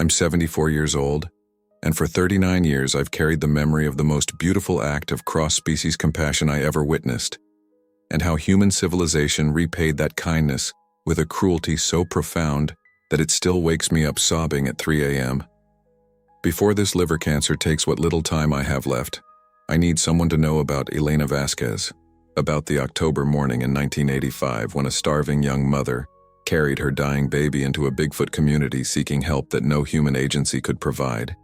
I'm 74 years old, and for 39 years I've carried the memory of the most beautiful act of cross-species compassion I ever witnessed, and how human civilization repaid that kindness with a cruelty so profound that it still wakes me up sobbing at 3 a.m. Before this liver cancer takes what little time I have left, I need someone to know about Elena Vasquez, about the October morning in 1985 when a starving young mother carried her dying baby into a Bigfoot community seeking help that no human agency could provide,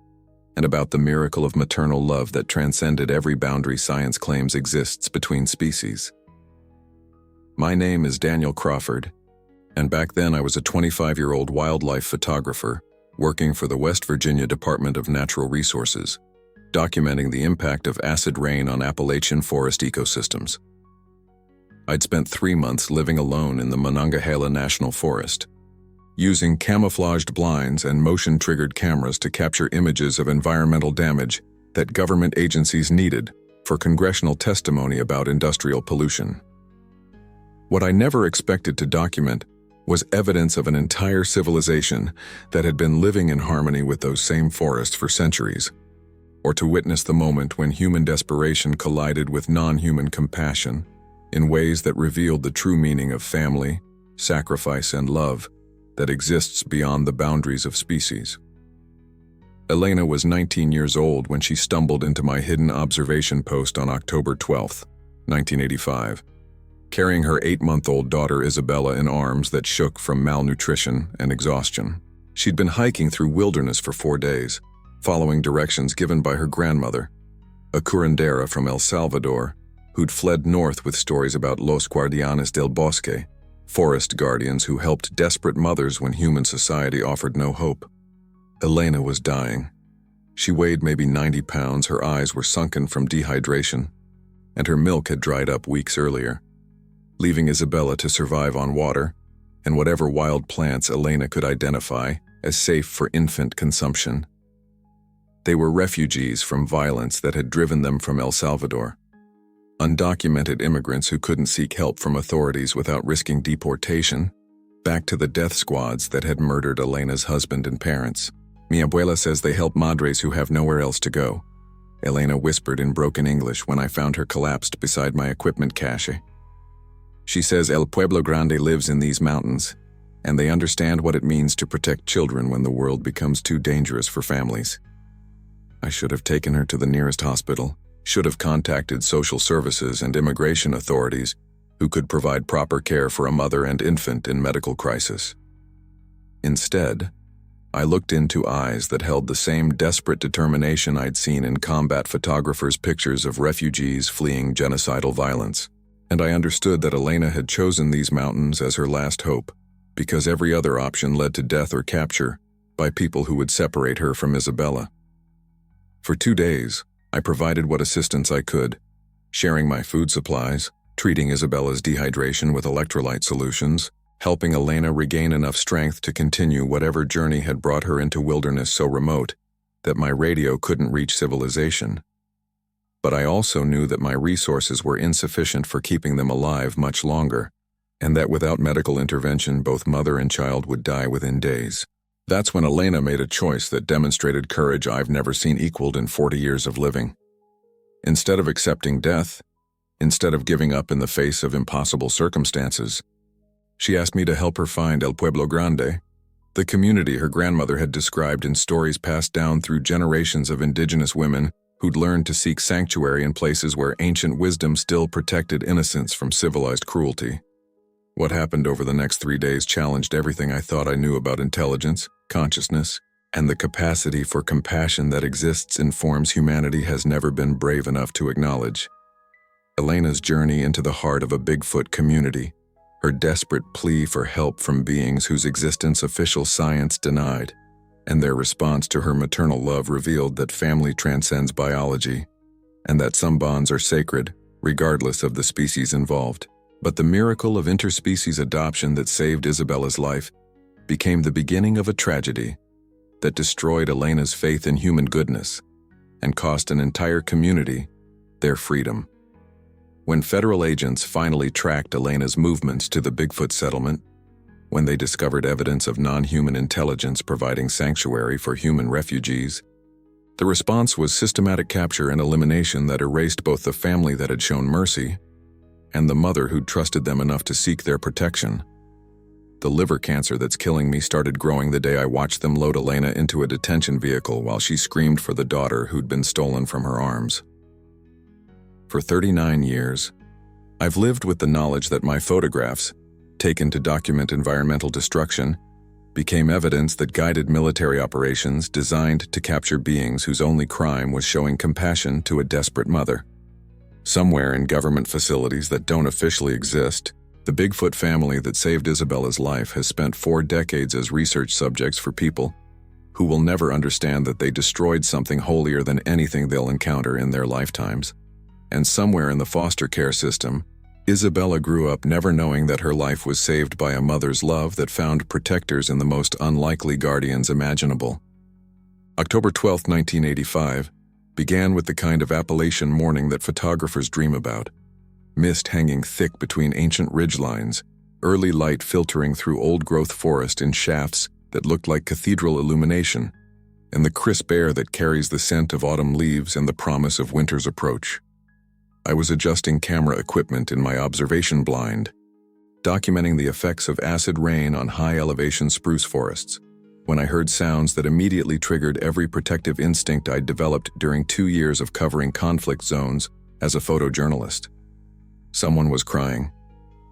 and about the miracle of maternal love that transcended every boundary science claims exists between species. My name is Daniel Crawford, and back then I was a 25-year-old wildlife photographer working for the West Virginia Department of Natural Resources, documenting the impact of acid rain on Appalachian forest ecosystems. I'd spent 3 months living alone in the Monongahela National Forest, using camouflaged blinds and motion-triggered cameras to capture images of environmental damage that government agencies needed for congressional testimony about industrial pollution. What I never expected to document was evidence of an entire civilization that had been living in harmony with those same forests for centuries, or to witness the moment when human desperation collided with non-human compassion in ways that revealed the true meaning of family, sacrifice, and love that exists beyond the boundaries of species. Elena was 19 years old when she stumbled into my hidden observation post on October 12, 1985, carrying her 8-month-old daughter Isabella in arms that shook from malnutrition and exhaustion. She'd been hiking through wilderness for 4 days, following directions given by her grandmother, a curandera from El Salvador, who'd fled north with stories about Los Guardianes del Bosque, forest guardians who helped desperate mothers when human society offered no hope. Elena was dying. She weighed maybe 90 pounds, her eyes were sunken from dehydration, and her milk had dried up weeks earlier, leaving Isabella to survive on water and whatever wild plants Elena could identify as safe for infant consumption. They were refugees from violence that had driven them from El Salvador, undocumented immigrants who couldn't seek help from authorities without risking deportation, back to the death squads that had murdered Elena's husband and parents. Mi abuela says they help madres who have nowhere else to go, Elena whispered in broken English when I found her collapsed beside my equipment cache. She says El Pueblo Grande lives in these mountains, and they understand what it means to protect children when the world becomes too dangerous for families. I should have taken her to the nearest hospital, should have contacted social services and immigration authorities who could provide proper care for a mother and infant in medical crisis. Instead, I looked into eyes that held the same desperate determination I'd seen in combat photographers' pictures of refugees fleeing genocidal violence, and I understood that Elena had chosen these mountains as her last hope because every other option led to death or capture by people who would separate her from Isabella. For 2 days, I provided what assistance I could, sharing my food supplies, treating Isabella's dehydration with electrolyte solutions, helping Elena regain enough strength to continue whatever journey had brought her into wilderness so remote that my radio couldn't reach civilization. But I also knew that my resources were insufficient for keeping them alive much longer, and that without medical intervention both mother and child would die within days. That's when Elena made a choice that demonstrated courage I've never seen equaled in 40 years of living. Instead of accepting death, instead of giving up in the face of impossible circumstances, she asked me to help her find El Pueblo Grande, the community her grandmother had described in stories passed down through generations of indigenous women who'd learned to seek sanctuary in places where ancient wisdom still protected innocence from civilized cruelty. What happened over the next 3 days challenged everything I thought I knew about intelligence, consciousness, and the capacity for compassion that exists in forms humanity has never been brave enough to acknowledge. Elena's journey into the heart of a Bigfoot community, her desperate plea for help from beings whose existence official science denied, and their response to her maternal love revealed that family transcends biology, and that some bonds are sacred, regardless of the species involved. But the miracle of interspecies adoption that saved Isabella's life became the beginning of a tragedy that destroyed Elena's faith in human goodness and cost an entire community their freedom. When federal agents finally tracked Elena's movements to the Bigfoot settlement, when they discovered evidence of non-human intelligence providing sanctuary for human refugees. The response was systematic capture and elimination that erased both the family that had shown mercy and the mother who'd trusted them enough to seek their protection. The liver cancer that's killing me started growing the day I watched them load Elena into a detention vehicle while she screamed for the daughter who'd been stolen from her arms. For 39 years, I've lived with the knowledge that my photographs, taken to document environmental destruction, became evidence that guided military operations designed to capture beings whose only crime was showing compassion to a desperate mother. Somewhere in government facilities that don't officially exist, the Bigfoot family that saved Isabella's life has spent 4 decades as research subjects for people who will never understand that they destroyed something holier than anything they'll encounter in their lifetimes. And somewhere in the foster care system, Isabella grew up never knowing that her life was saved by a mother's love that found protectors in the most unlikely guardians imaginable. October 12, 1985, began with the kind of Appalachian morning that photographers dream about. Mist hanging thick between ancient ridgelines, early light filtering through old-growth forest in shafts that looked like cathedral illumination, and the crisp air that carries the scent of autumn leaves and the promise of winter's approach. I was adjusting camera equipment in my observation blind, documenting the effects of acid rain on high-elevation spruce forests, when I heard sounds that immediately triggered every protective instinct I'd developed during 2 years of covering conflict zones as a photojournalist. Someone was crying.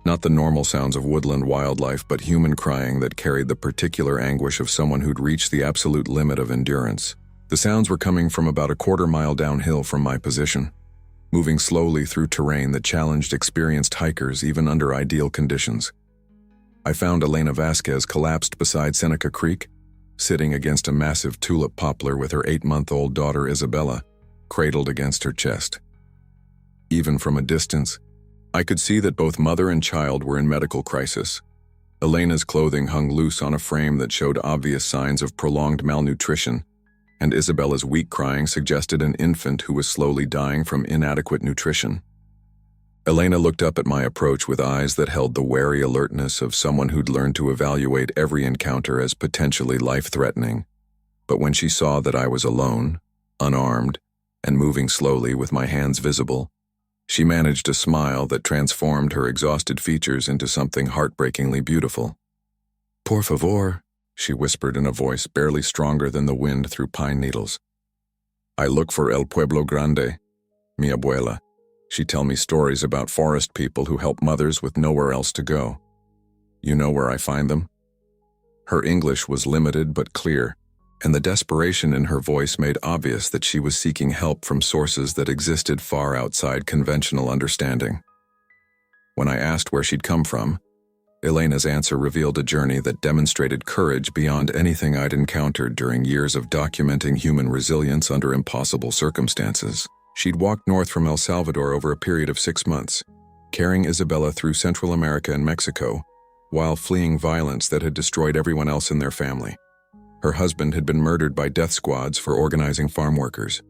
Not the normal sounds of woodland wildlife, but human crying that carried the particular anguish of someone who'd reached the absolute limit of endurance. The sounds were coming from about a quarter-mile downhill from my position, moving slowly through terrain that challenged experienced hikers even under ideal conditions. I found Elena Vasquez collapsed beside Seneca Creek, sitting against a massive tulip poplar with her 8-month-old daughter Isabella, cradled against her chest. Even from a distance, I could see that both mother and child were in medical crisis. Elena's clothing hung loose on a frame that showed obvious signs of prolonged malnutrition, and Isabella's weak crying suggested an infant who was slowly dying from inadequate nutrition. Elena looked up at my approach with eyes that held the wary alertness of someone who'd learned to evaluate every encounter as potentially life-threatening. But when she saw that I was alone, unarmed, and moving slowly with my hands visible, she managed a smile that transformed her exhausted features into something heartbreakingly beautiful. "Por favor," she whispered in a voice barely stronger than the wind through pine needles. "I look for El Pueblo Grande, mi abuela. She'd tell me stories about forest people who help mothers with nowhere else to go. You know where I find them?" Her English was limited but clear, and the desperation in her voice made obvious that she was seeking help from sources that existed far outside conventional understanding. When I asked where she'd come from, Elena's answer revealed a journey that demonstrated courage beyond anything I'd encountered during years of documenting human resilience under impossible circumstances. She'd walked north from El Salvador over a period of 6 months, carrying Isabella through Central America and Mexico, while fleeing violence that had destroyed everyone else in their family. Her husband had been murdered by death squads for organizing farm workers.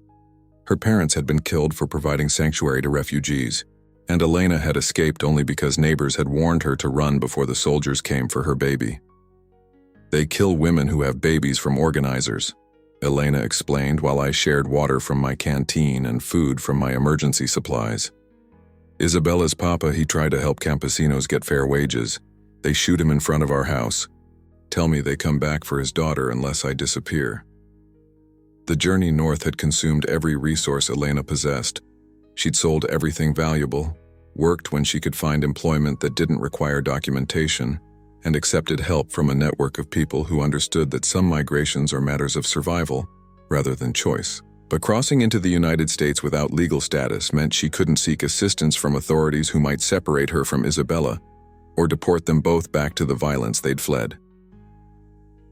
Her parents had been killed for providing sanctuary to refugees, and Elena had escaped only because neighbors had warned her to run before the soldiers came for her baby. "They kill women who have babies from organizers," Elena explained while I shared water from my canteen and food from my emergency supplies. "Isabella's papa, he tried to help campesinos get fair wages. They shoot him in front of our house. Tell me they come back for his daughter unless I disappear." The journey north had consumed every resource Elena possessed. She'd sold everything valuable, worked when she could find employment that didn't require documentation, and accepted help from a network of people who understood that some migrations are matters of survival rather than choice. But crossing into the United States without legal status meant she couldn't seek assistance from authorities who might separate her from Isabella or deport them both back to the violence they'd fled.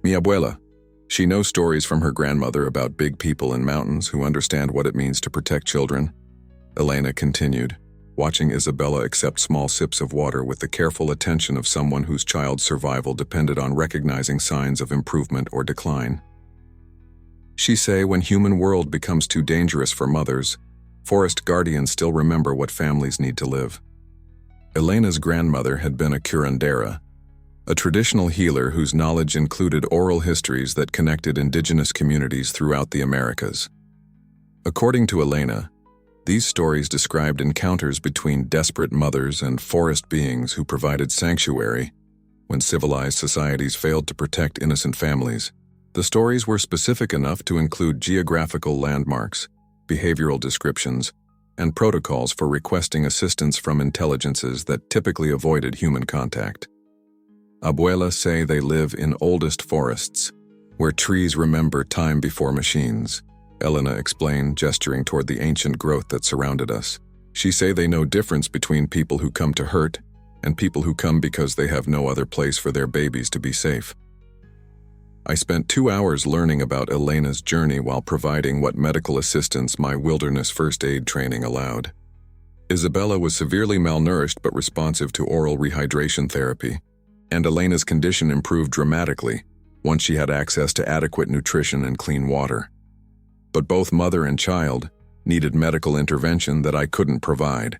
"Mi abuela. She knows stories from her grandmother about big people in mountains who understand what it means to protect children," Elena continued, watching Isabella accept small sips of water with the careful attention of someone whose child's survival depended on recognizing signs of improvement or decline. "She say when human world becomes too dangerous for mothers, forest guardians still remember what families need to live." Elena's grandmother had been a curandera, a traditional healer whose knowledge included oral histories that connected indigenous communities throughout the Americas. According to Elena, these stories described encounters between desperate mothers and forest beings who provided sanctuary when civilized societies failed to protect innocent families. The stories were specific enough to include geographical landmarks, behavioral descriptions, and protocols for requesting assistance from intelligences that typically avoided human contact. Abuelas say they live in oldest forests, where trees remember time before machines. Elena explained, gesturing toward the ancient growth that surrounded us. She say they know difference between people who come to hurt and people who come because they have no other place for their babies to be safe. I spent 2 hours learning about Elena's journey while providing what medical assistance my wilderness first aid training allowed. Isabella was severely malnourished but responsive to oral rehydration therapy, and Elena's condition improved dramatically once she had access to adequate nutrition and clean water. But both mother and child needed medical intervention that I couldn't provide,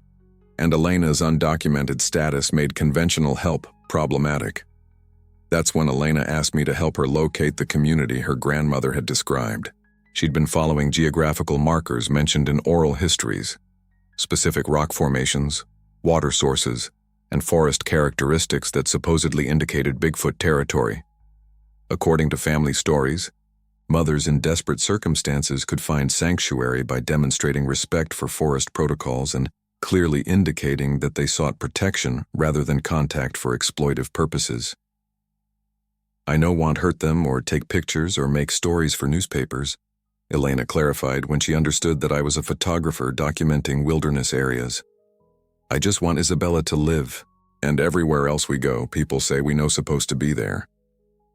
and Elena's undocumented status made conventional help problematic. That's when Elena asked me to help her locate the community her grandmother had described. She'd been following geographical markers mentioned in oral histories, specific rock formations, water sources, and forest characteristics that supposedly indicated Bigfoot territory. According to family stories, mothers in desperate circumstances could find sanctuary by demonstrating respect for forest protocols and clearly indicating that they sought protection rather than contact for exploitive purposes. I won't hurt them or take pictures or make stories for newspapers, Elena clarified when she understood that I was a photographer documenting wilderness areas. I just want Isabella to live, and everywhere else we go, people say we know supposed to be there.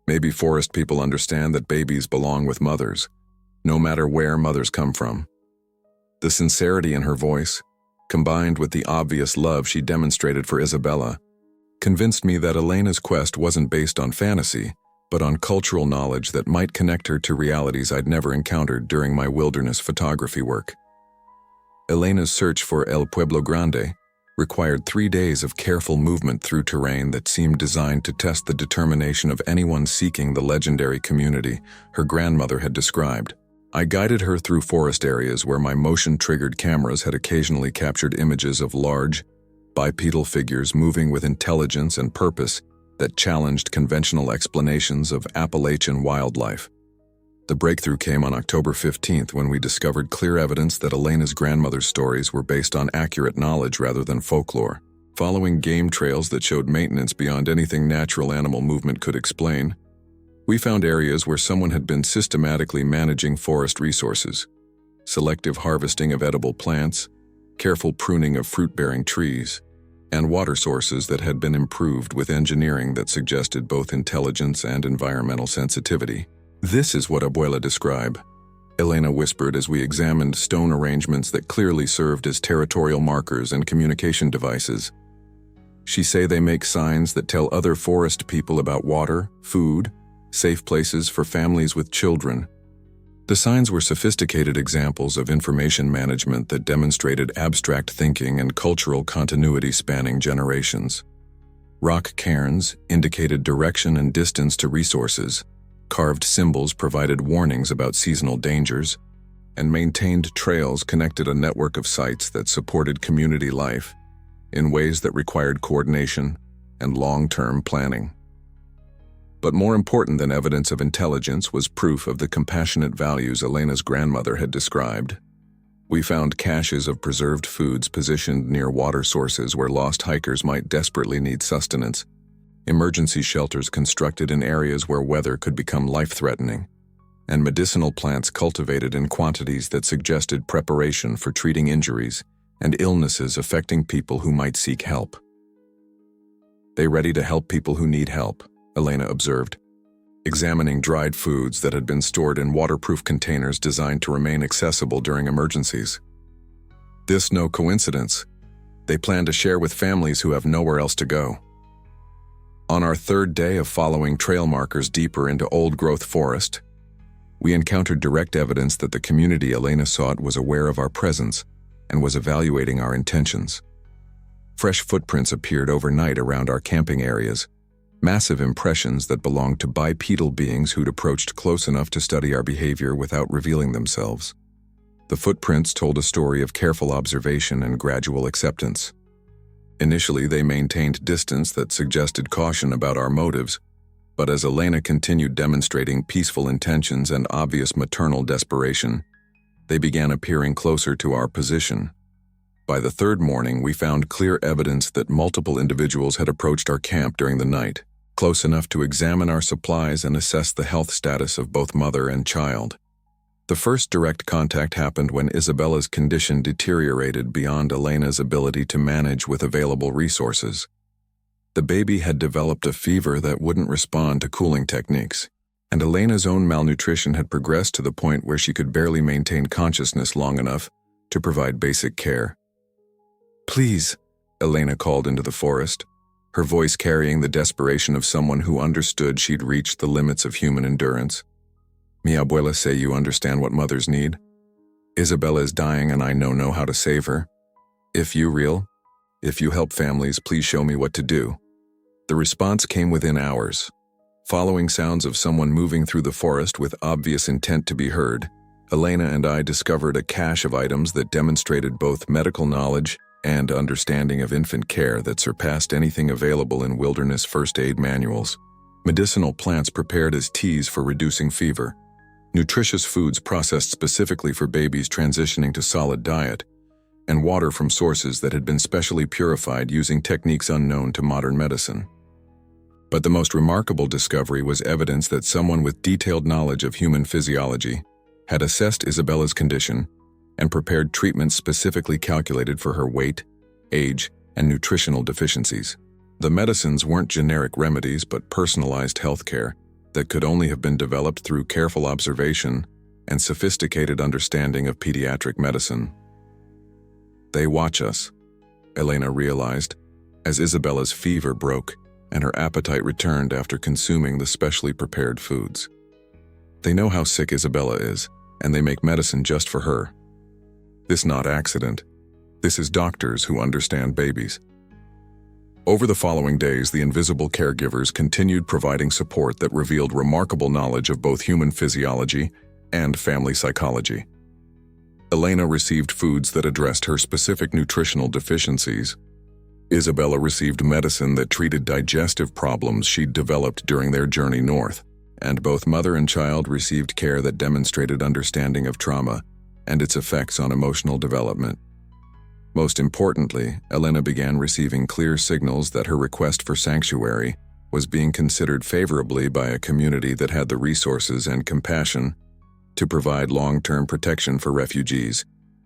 Maybe forest people understand that babies belong with mothers, no matter where mothers come from. The sincerity in her voice, combined with the obvious love she demonstrated for Isabella, convinced me that Elena's quest wasn't based on fantasy, but on cultural knowledge that might connect her to realities I'd never encountered during my wilderness photography work. Elena's search for El Pueblo Grande required 3 days of careful movement through terrain that seemed designed to test the determination of anyone seeking the legendary community her grandmother had described. I guided her through forest areas where my motion-triggered cameras had occasionally captured images of large, bipedal figures moving with intelligence and purpose that challenged conventional explanations of Appalachian wildlife. The breakthrough came on October 15th when we discovered clear evidence that Elena's grandmother's stories were based on accurate knowledge rather than folklore. Following game trails that showed maintenance beyond anything natural animal movement could explain, we found areas where someone had been systematically managing forest resources, selective harvesting of edible plants, careful pruning of fruit-bearing trees, and water sources that had been improved with engineering that suggested both intelligence and environmental sensitivity. This is what Abuela described, Elena whispered as we examined stone arrangements that clearly served as territorial markers and communication devices. She say they make signs that tell other forest people about water, food, safe places for families with children. The signs were sophisticated examples of information management that demonstrated abstract thinking and cultural continuity spanning generations. Rock cairns indicated direction and distance to resources, carved symbols provided warnings about seasonal dangers, and maintained trails connected a network of sites that supported community life in ways that required coordination and long-term planning. But more important than evidence of intelligence was proof of the compassionate values Elena's grandmother had described. We found caches of preserved foods positioned near water sources where lost hikers might desperately need sustenance, emergency shelters constructed in areas where weather could become life-threatening, and medicinal plants cultivated in quantities that suggested preparation for treating injuries and illnesses affecting people who might seek help. "They ready to help people who need help," Elena observed, examining dried foods that had been stored in waterproof containers designed to remain accessible during emergencies. This no coincidence. They plan to share with families who have nowhere else to go. On our third day of following trail markers deeper into old-growth forest, we encountered direct evidence that the community Elena sought was aware of our presence and was evaluating our intentions. Fresh footprints appeared overnight around our camping areas, massive impressions that belonged to bipedal beings who'd approached close enough to study our behavior without revealing themselves. The footprints told a story of careful observation and gradual acceptance. Initially, they maintained distance that suggested caution about our motives, but as Elena continued demonstrating peaceful intentions and obvious maternal desperation, they began appearing closer to our position. By the third morning, we found clear evidence that multiple individuals had approached our camp during the night, close enough to examine our supplies and assess the health status of both mother and child. The first direct contact happened when Isabella's condition deteriorated beyond Elena's ability to manage with available resources. The baby had developed a fever that wouldn't respond to cooling techniques, and Elena's own malnutrition had progressed to the point where she could barely maintain consciousness long enough to provide basic care. "Please," Elena called into the forest, her voice carrying the desperation of someone who understood she'd reached the limits of human endurance. "Mi abuela say you understand what mothers need. Isabella is dying and I know how to save her. If you help families, please show me what to do." The response came within hours. Following sounds of someone moving through the forest with obvious intent to be heard, Elena and I discovered a cache of items that demonstrated both medical knowledge and understanding of infant care that surpassed anything available in wilderness first aid manuals. Medicinal plants prepared as teas for reducing fever, nutritious foods processed specifically for babies transitioning to solid diet, and water from sources that had been specially purified using techniques unknown to modern medicine. But the most remarkable discovery was evidence that someone with detailed knowledge of human physiology had assessed Isabella's condition and prepared treatments specifically calculated for her weight, age, and nutritional deficiencies. The medicines weren't generic remedies but personalized healthcare that could only have been developed through careful observation and sophisticated understanding of pediatric medicine. "They watch us," Elena realized, as Isabella's fever broke and her appetite returned after consuming the specially prepared foods. "They know how sick Isabella is, and they make medicine just for her. This not accident. This is doctors who understand babies." Over the following days, the invisible caregivers continued providing support that revealed remarkable knowledge of both human physiology and family psychology. Elena received foods that addressed her specific nutritional deficiencies. Isabella received medicine that treated digestive problems she'd developed during their journey north, and both mother and child received care that demonstrated understanding of trauma and its effects on emotional development. Most importantly, Elena began receiving clear signals that her request for sanctuary was being considered favorably by a community that had the resources and compassion to provide long-term protection for refugees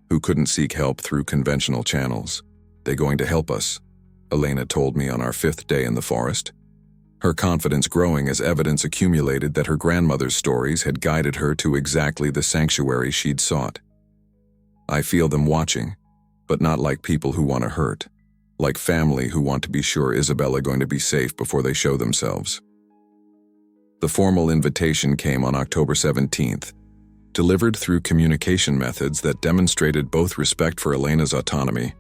who couldn't seek help through conventional channels. "They're going to help us," Elena told me on our 5th day in the forest, her confidence growing as evidence accumulated that her grandmother's stories had guided her to exactly the sanctuary she'd sought. "I feel them watching, but not like people who want to hurt, like family who want to be sure Isabella going to be safe before they show themselves." The formal invitation came on October 17th, delivered through communication methods that demonstrated both respect for Elena's autonomy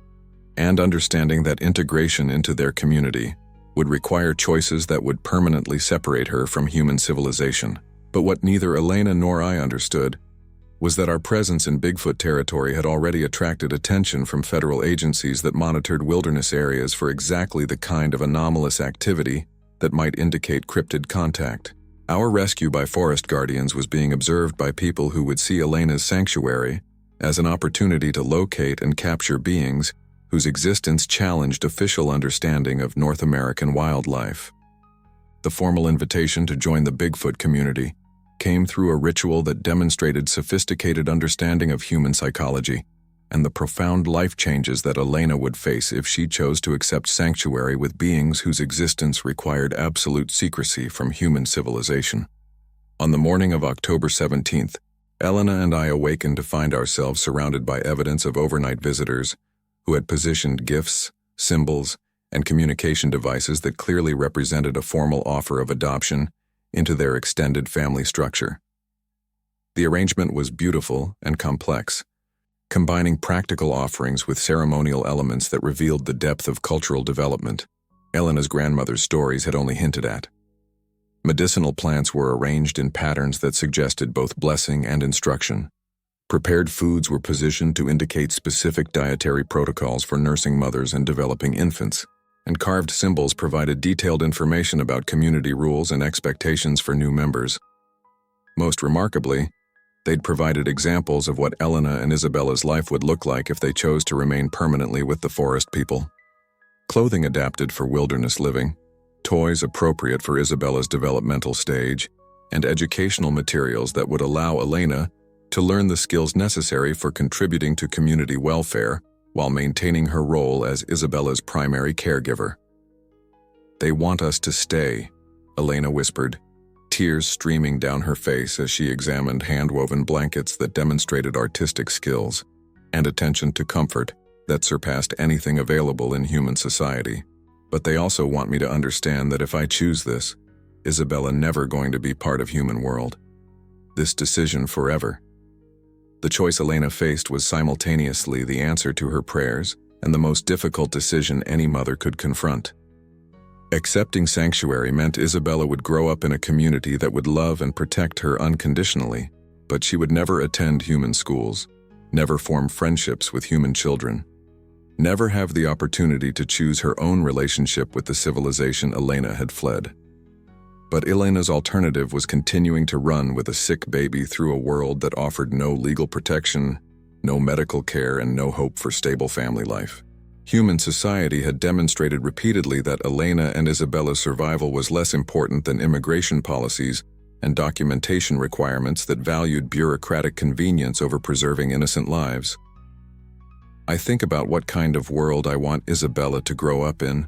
and understanding that integration into their community would require choices that would permanently separate her from human civilization. But what neither Elena nor I understood was that our presence in Bigfoot territory had already attracted attention from federal agencies that monitored wilderness areas for exactly the kind of anomalous activity that might indicate cryptid contact. Our rescue by forest guardians was being observed by people who would see Elena's sanctuary as an opportunity to locate and capture beings whose existence challenged official understanding of North American wildlife. The formal invitation to join the Bigfoot community came through a ritual that demonstrated sophisticated understanding of human psychology and the profound life changes that Elena would face if she chose to accept sanctuary with beings whose existence required absolute secrecy from human civilization. On the morning of October 17th, Elena and I awakened to find ourselves surrounded by evidence of overnight visitors who had positioned gifts, symbols, and communication devices that clearly represented a formal offer of adoption into their extended family structure. The arrangement was beautiful and complex, combining practical offerings with ceremonial elements that revealed the depth of cultural development. Elena's grandmother's stories had only hinted at. Medicinal plants were arranged in patterns that suggested both blessing and instruction. Prepared foods were positioned to indicate specific dietary protocols for nursing mothers and developing infants, and carved symbols provided detailed information about community rules and expectations for new members. Most remarkably, they'd provided examples of what Elena and Isabella's life would look like if they chose to remain permanently with the forest people. Clothing adapted for wilderness living, toys appropriate for Isabella's developmental stage, and educational materials that would allow Elena to learn the skills necessary for contributing to community welfare while maintaining her role as Isabella's primary caregiver. "They want us to stay," Elena whispered, tears streaming down her face as she examined hand-woven blankets that demonstrated artistic skills and attention to comfort that surpassed anything available in human society. "But they also want me to understand that if I choose this, Isabella never going to be part of human world. This decision forever." The choice Elena faced was simultaneously the answer to her prayers and the most difficult decision any mother could confront. Accepting sanctuary meant Isabella would grow up in a community that would love and protect her unconditionally, but she would never attend human schools, never form friendships with human children, never have the opportunity to choose her own relationship with the civilization Elena had fled. But Elena's alternative was continuing to run with a sick baby through a world that offered no legal protection, no medical care, and no hope for stable family life. Human society had demonstrated repeatedly that Elena and Isabella's survival was less important than immigration policies and documentation requirements that valued bureaucratic convenience over preserving innocent lives. "I think about what kind of world I want Isabella to grow up in,"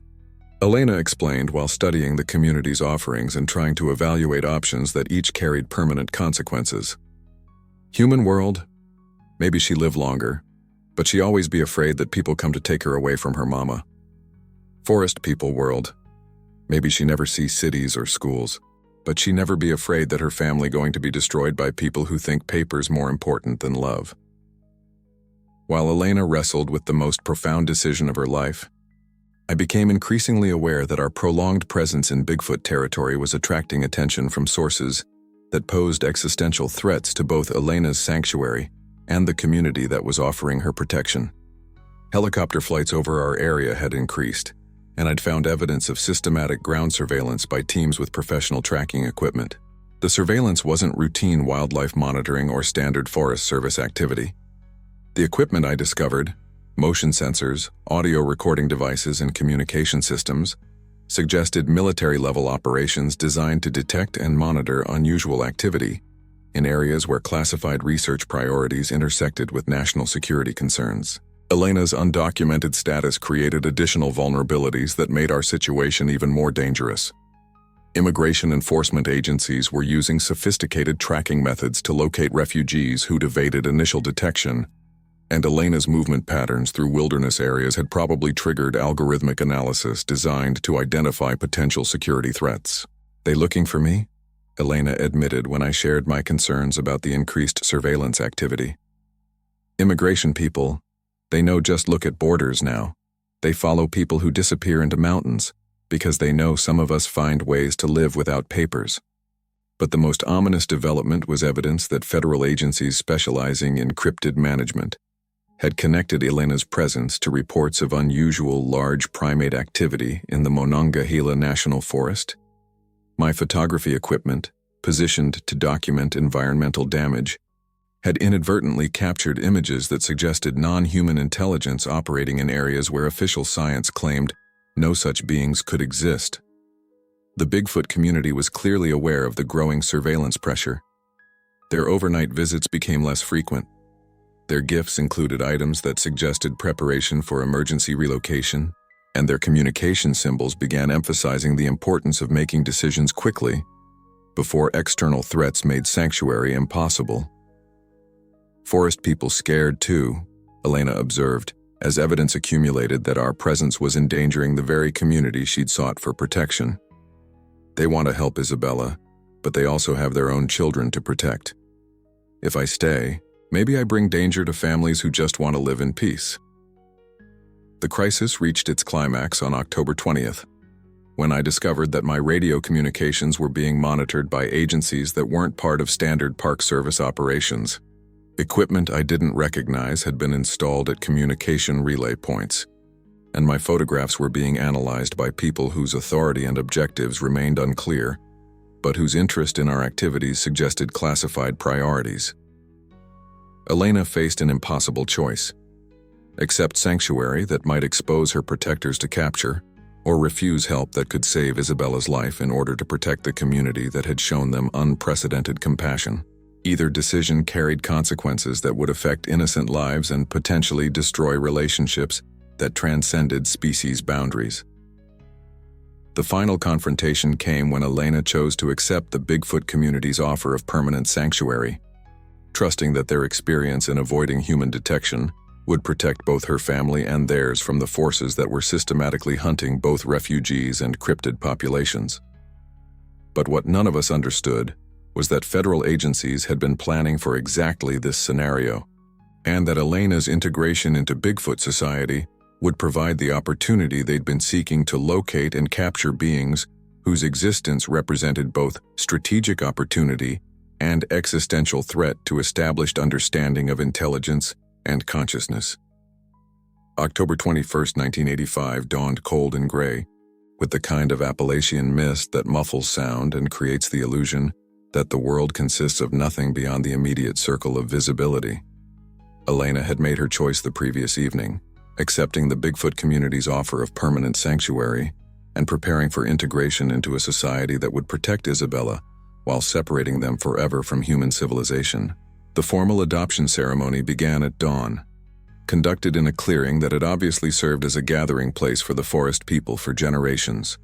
Elena explained while studying the community's offerings and trying to evaluate options that each carried permanent consequences. Human world? Maybe she live longer, but she always be afraid that people come to take her away from her mama. Forest people world? Maybe she never see cities or schools, but she never be afraid that her family going to be destroyed by people who think paper's more important than love. While Elena wrestled with the most profound decision of her life, I became increasingly aware that our prolonged presence in Bigfoot territory was attracting attention from sources that posed existential threats to both Elena's sanctuary and the community that was offering her protection. Helicopter flights over our area had increased, and I'd found evidence of systematic ground surveillance by teams with professional tracking equipment. The surveillance wasn't routine wildlife monitoring or standard Forest Service activity. The equipment I discovered, motion sensors, audio recording devices, and communication systems, suggested military-level operations designed to detect and monitor unusual activity in areas where classified research priorities intersected with national security concerns. Elena's undocumented status created additional vulnerabilities that made our situation even more dangerous. Immigration enforcement agencies were using sophisticated tracking methods to locate refugees who'd evaded initial detection, and Elena's movement patterns through wilderness areas had probably triggered algorithmic analysis designed to identify potential security threats. "They looking for me?" Elena admitted when I shared my concerns about the increased surveillance activity. "Immigration people, they know just look at borders now. They follow people who disappear into mountains because they know some of us find ways to live without papers." But the most ominous development was evidence that federal agencies specializing in cryptid management had connected Elena's presence to reports of unusual large primate activity in the Monongahela National Forest. My photography equipment, positioned to document environmental damage, had inadvertently captured images that suggested non-human intelligence operating in areas where official science claimed no such beings could exist. The Bigfoot community was clearly aware of the growing surveillance pressure. Their overnight visits became less frequent. Their gifts included items that suggested preparation for emergency relocation, and their communication symbols began emphasizing the importance of making decisions quickly before external threats made sanctuary impossible. Forest people scared too, Elena observed, as evidence accumulated that our presence was endangering the very community she'd sought for protection. "They want to help Isabella, but they also have their own children to protect. If I stay, maybe I bring danger to families who just want to live in peace." The crisis reached its climax on October 20th, when I discovered that my radio communications were being monitored by agencies that weren't part of standard Park Service operations. Equipment I didn't recognize had been installed at communication relay points, and my photographs were being analyzed by people whose authority and objectives remained unclear, but whose interest in our activities suggested classified priorities. Elena faced an impossible choice: accept sanctuary that might expose her protectors to capture, or refuse help that could save Isabella's life in order to protect the community that had shown them unprecedented compassion. Either decision carried consequences that would affect innocent lives and potentially destroy relationships that transcended species boundaries. The final confrontation came when Elena chose to accept the Bigfoot community's offer of permanent sanctuary, trusting that their experience in avoiding human detection would protect both her family and theirs from the forces that were systematically hunting both refugees and cryptid populations. But what none of us understood was that federal agencies had been planning for exactly this scenario, and that Elena's integration into Bigfoot society would provide the opportunity they'd been seeking to locate and capture beings whose existence represented both strategic opportunity and existential threat to established understanding of intelligence and consciousness. October 21, 1985 dawned cold and gray, with the kind of Appalachian mist that muffles sound and creates the illusion that the world consists of nothing beyond the immediate circle of visibility. Elena had made her choice the previous evening, accepting the Bigfoot community's offer of permanent sanctuary and preparing for integration into a society that would protect Isabella while separating them forever from human civilization. The formal adoption ceremony began at dawn, conducted in a clearing that had obviously served as a gathering place for the forest people for generations.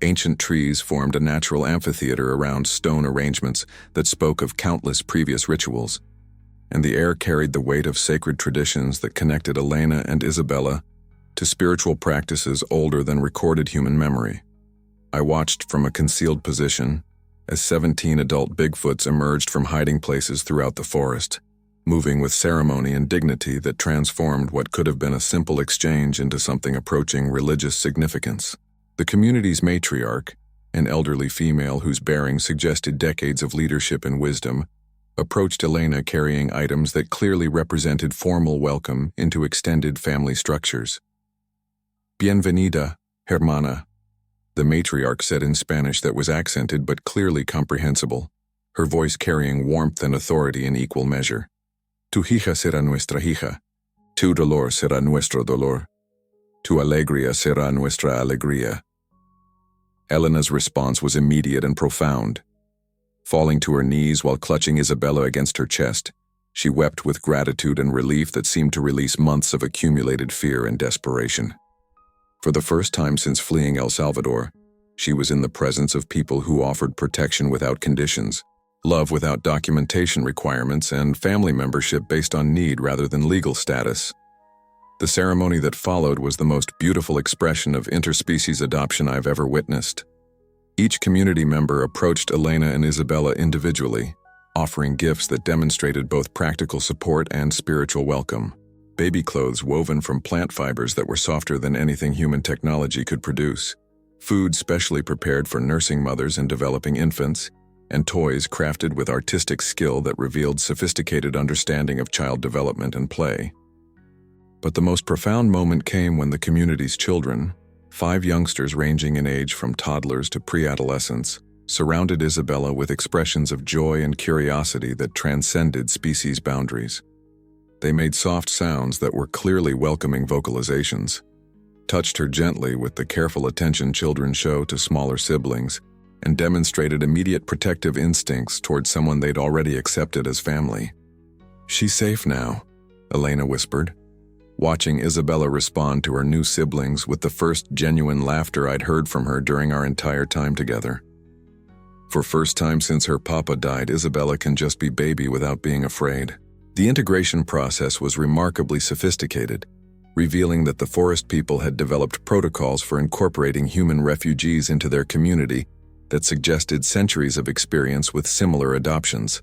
Ancient trees formed a natural amphitheater around stone arrangements that spoke of countless previous rituals, and the air carried the weight of sacred traditions that connected Elena and Isabella to spiritual practices older than recorded human memory. I watched from a concealed position as 17 adult Bigfoots emerged from hiding places throughout the forest, moving with ceremony and dignity that transformed what could have been a simple exchange into something approaching religious significance. The community's matriarch, an elderly female whose bearing suggested decades of leadership and wisdom, approached Elena carrying items that clearly represented formal welcome into extended family structures. "Bienvenida, hermana," the matriarch said in Spanish that was accented but clearly comprehensible, her voice carrying warmth and authority in equal measure. "Tu hija será nuestra hija. Tu dolor será nuestro dolor. Tu alegría será nuestra alegría." Elena's response was immediate and profound. Falling to her knees while clutching Isabella against her chest, she wept with gratitude and relief that seemed to release months of accumulated fear and desperation. For the first time since fleeing El Salvador, she was in the presence of people who offered protection without conditions, love without documentation requirements, and family membership based on need rather than legal status. The ceremony that followed was the most beautiful expression of interspecies adoption I've ever witnessed. Each community member approached Elena and Isabella individually, offering gifts that demonstrated both practical support and spiritual welcome. Baby clothes woven from plant fibers that were softer than anything human technology could produce, food specially prepared for nursing mothers and developing infants, and toys crafted with artistic skill that revealed sophisticated understanding of child development and play. But the most profound moment came when the community's children, 5 youngsters ranging in age from toddlers to pre-adolescents, surrounded Isabella with expressions of joy and curiosity that transcended species boundaries. They made soft sounds that were clearly welcoming vocalizations, touched her gently with the careful attention children show to smaller siblings, and demonstrated immediate protective instincts toward someone they'd already accepted as family. "She's safe now," Elena whispered, watching Isabella respond to her new siblings with the first genuine laughter I'd heard from her during our entire time together. For first time since her papa died, Isabella can just be baby without being afraid. The integration process was remarkably sophisticated, revealing that the forest people had developed protocols for incorporating human refugees into their community that suggested centuries of experience with similar adoptions.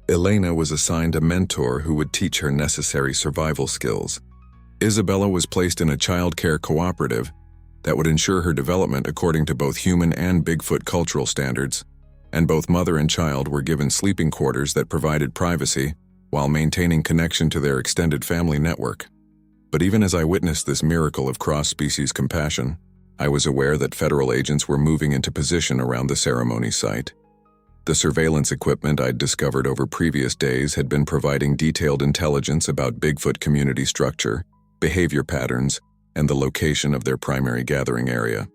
Elena was assigned a mentor who would teach her necessary survival skills. Isabella was placed in a child care cooperative, that would ensure her development according to both human and Bigfoot cultural standards, and both mother and child were given sleeping quarters that provided privacy while maintaining connection to their extended family network. But even as I witnessed this miracle of cross-species compassion, I was aware that federal agents were moving into position around the ceremony site. The surveillance equipment I'd discovered over previous days had been providing detailed intelligence about Bigfoot community structure, behavior patterns, and the location of their primary gathering area.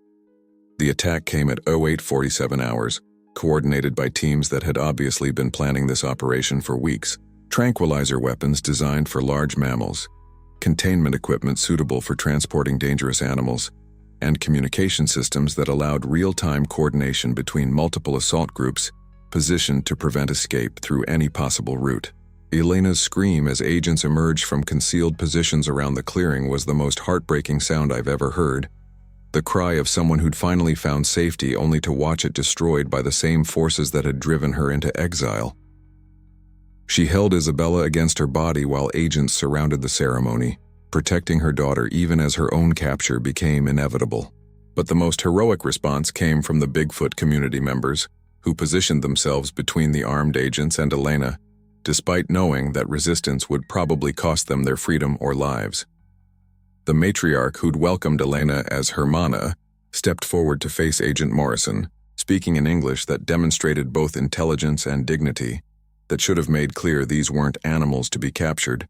The attack came at 08:47 hours, coordinated by teams that had obviously been planning this operation for weeks. Tranquilizer weapons designed for large mammals, containment equipment suitable for transporting dangerous animals, and communication systems that allowed real-time coordination between multiple assault groups positioned to prevent escape through any possible route. Elena's scream as agents emerged from concealed positions around the clearing was the most heartbreaking sound I've ever heard. The cry of someone who'd finally found safety only to watch it destroyed by the same forces that had driven her into exile. She held Isabella against her body while agents surrounded the ceremony, protecting her daughter even as her own capture became inevitable. But the most heroic response came from the Bigfoot community members, who positioned themselves between the armed agents and Elena, despite knowing that resistance would probably cost them their freedom or lives. The matriarch who'd welcomed Elena as Hermana stepped forward to face Agent Morrison, speaking in English that demonstrated both intelligence and dignity, that should have made clear these weren't animals to be captured,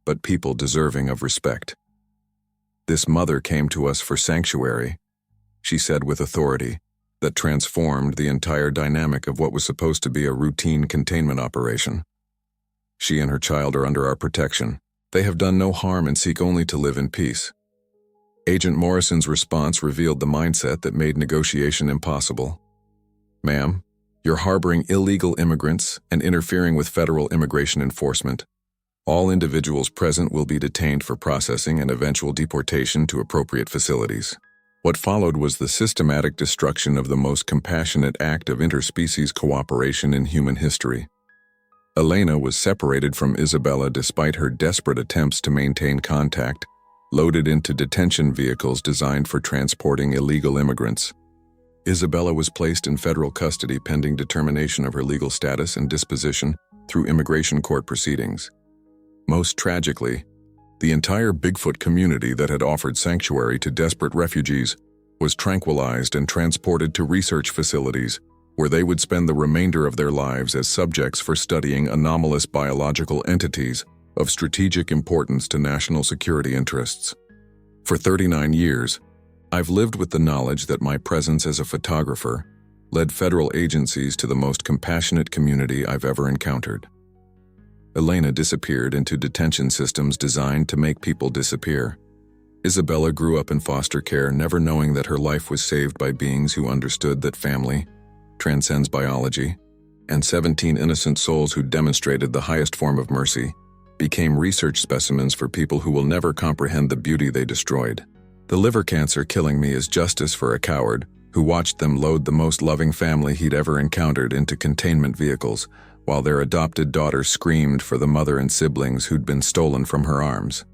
but people deserving of respect. "This mother came to us for sanctuary," she said with authority, that transformed the entire dynamic of what was supposed to be a routine containment operation. "She and her child are under our protection. They have done no harm and seek only to live in peace." Agent Morrison's response revealed the mindset that made negotiation impossible. "Ma'am, you're harboring illegal immigrants and interfering with federal immigration enforcement. All individuals present will be detained for processing and eventual deportation to appropriate facilities." What followed was the systematic destruction of the most compassionate act of interspecies cooperation in human history. Elena was separated from Isabella despite her desperate attempts to maintain contact, loaded into detention vehicles designed for transporting illegal immigrants. Isabella was placed in federal custody pending determination of her legal status and disposition through immigration court proceedings. Most tragically, the entire Bigfoot community that had offered sanctuary to desperate refugees was tranquilized and transported to research facilities where they would spend the remainder of their lives as subjects for studying anomalous biological entities of strategic importance to national security interests. For 39 years, I've lived with the knowledge that my presence as a photographer led federal agencies to the most compassionate community I've ever encountered. Elena disappeared into detention systems designed to make people disappear. Isabella grew up in foster care, never knowing that her life was saved by beings who understood that family transcends biology, and 17 innocent souls who demonstrated the highest form of mercy became research specimens for people who will never comprehend the beauty they destroyed. The liver cancer killing me is justice for a coward who watched them load the most loving family he'd ever encountered into containment vehicles, while their adopted daughter screamed for the mother and siblings who'd been stolen from her arms.